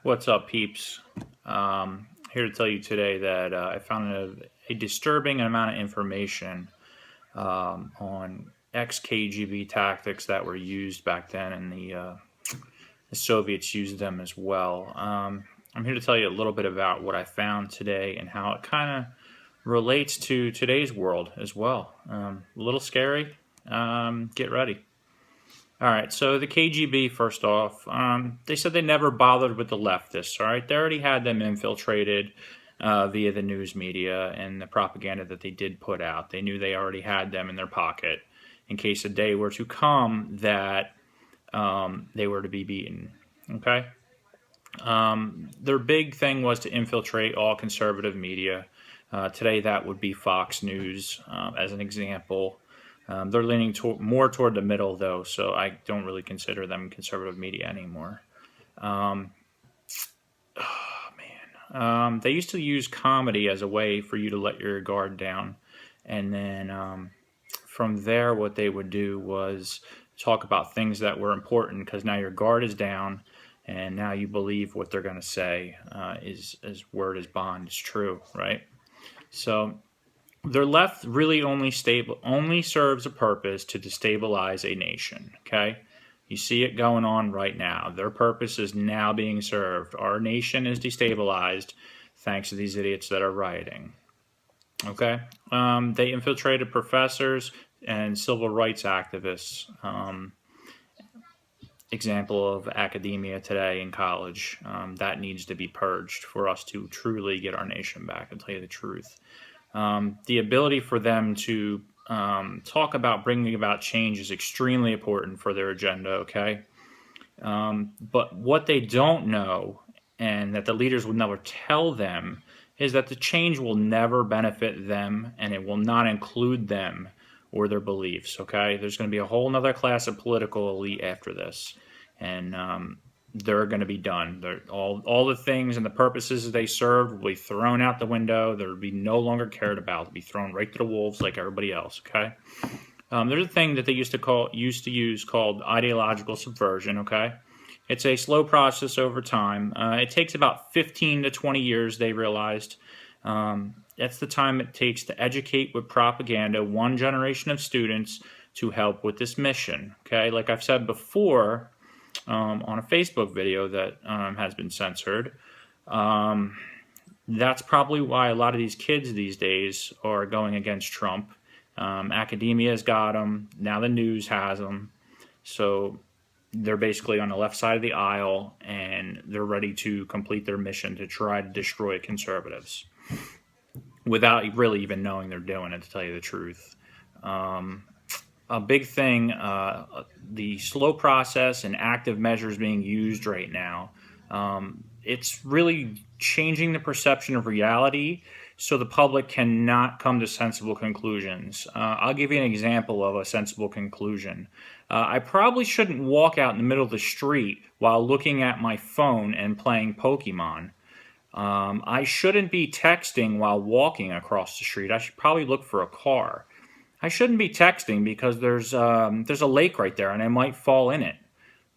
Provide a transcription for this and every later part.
What's up, peeps? Here to tell you today that I found a disturbing amount of information on ex-KGB tactics that were used back then, and the Soviets used them as well. I'm here to tell you a little bit about what I found today and how it kind of relates to today's world as well. A little scary. Get ready. All right, so the KGB, first off, they said they never bothered with the leftists, all right? They already had them infiltrated via the news media and the propaganda that they did put out. They knew they already had them in their pocket in case a day were to come that they were to be beaten, okay? Their big thing was to infiltrate all conservative media. Today, that would be Fox News, as an example. They're leaning more toward the middle, though, so I don't really consider them conservative media anymore. They used to use comedy as a way for you to let your guard down, and then from there, what they would do was talk about things that were important, because now your guard is down, and now you believe what they're going to say is word is bond, is true, right? So their left really only serves a purpose to destabilize a nation, okay? You see it going on right now. Their purpose is now being served. Our nation is destabilized thanks to these idiots that are rioting, okay? They infiltrated professors and civil rights activists. Example of academia today in college. That needs to be purged for us to truly get our nation back, and tell you the truth. The ability for them to talk about bringing about change is extremely important for their agenda, okay? But what they don't know, and that the leaders will never tell them, is that the change will never benefit them, and it will not include them or their beliefs, okay? There's going to be a whole other class of political elite after this, and they're going to be done. All the things and the purposes they served will be thrown out the window. They'll be no longer cared about. They'll be thrown right to the wolves like everybody else, okay? There's a thing that they used to use called ideological subversion, okay? It's a slow process over time. It takes about 15 to 20 years, they realized. That's the time it takes to educate with propaganda one generation of students to help with this mission, okay? Like I've said before, on a Facebook video that has been censored. That's probably why a lot of these kids these days are going against Trump. Academia's got them. Now the news has them. So they're basically on the left side of the aisle, and they're ready to complete their mission to try to destroy conservatives without really even knowing they're doing it, to tell you the truth. A big thing, the slow process and active measures being used right now, it's really changing the perception of reality so the public cannot come to sensible conclusions. I'll give you an example of a sensible conclusion. I probably shouldn't walk out in the middle of the street while looking at my phone and playing Pokemon. I shouldn't be texting while walking across the street. I should probably look for a car. I shouldn't be texting because there's a lake right there and I might fall in it.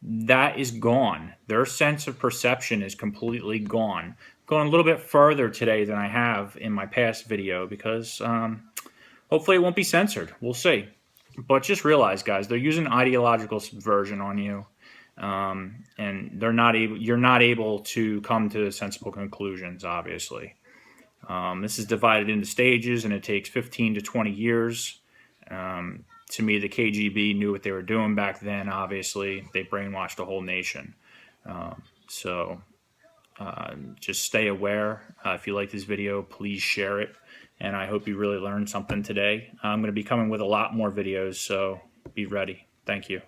That is gone. Their sense of perception is completely gone. Going a little bit further today than I have in my past video because hopefully it won't be censored. We'll see. But just realize, guys, they're using ideological subversion on you, and you're not able to come to sensible conclusions, obviously. This is divided into stages, and it takes 15 to 20 years. To me, the KGB knew what they were doing back then, obviously. They brainwashed a whole nation. Just stay aware. If you like this video, please share it. And I hope you really learned something today. I'm going to be coming with a lot more videos, so be ready. Thank you.